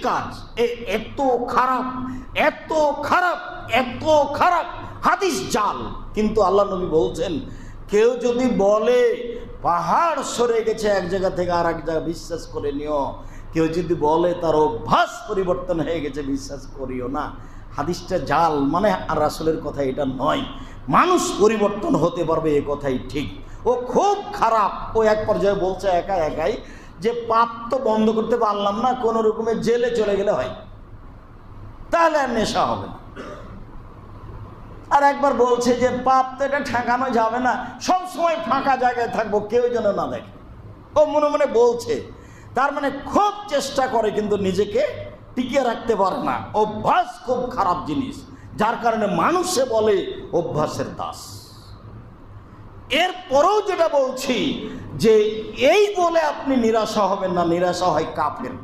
কাজ, এত খারাপ, এত খারাপ, এত খারাপ, হাদিস জাল। কিন্তু আল্লাহ নবী বলছেন, কেউ যদি বলে পাহাড় সরে গেছে এক জায়গা থেকে আর এক জায়গা, বিশ্বাস করে নিও। কেউ যদি বলে তার অভ্যাস পরিবর্তন হয়ে গেছে, বিশ্বাস করিও না। হাদিসটা জাল, মানে আর রাসূলের কথা এটা নয়। মানুষ পরিবর্তন হতে পারবে, এ কথাই ঠিক। ও খুব খারাপ। ও এক পর্যায়ে বলছে একাই যে পাপ তো বন্ধ করতে পারলাম না, কোনো রকমে জেলে চলে গেলে হয়, তাহলে আর নেশা হবে না। আর একবার বলছে যে পাপ তো এটা ঠেকানো যাবে না, সব সময় ফাঁকা জায়গায় থাকবো, কেউ যেন না দেখে। ও মনে মনে বলছে, তার মানে খুব চেষ্টা করে কিন্তু নিজেকে টিকিয়ে রাখতে পারে না। অভ্যাস খুব খারাপ জিনিস, যার কারণে মানুষে বলে অভ্যাসের দাস। এরপরেও যেটা বলছি যে এই বলে আপনি নিরাশা হবেন না, নিরাশা হয় কাফের।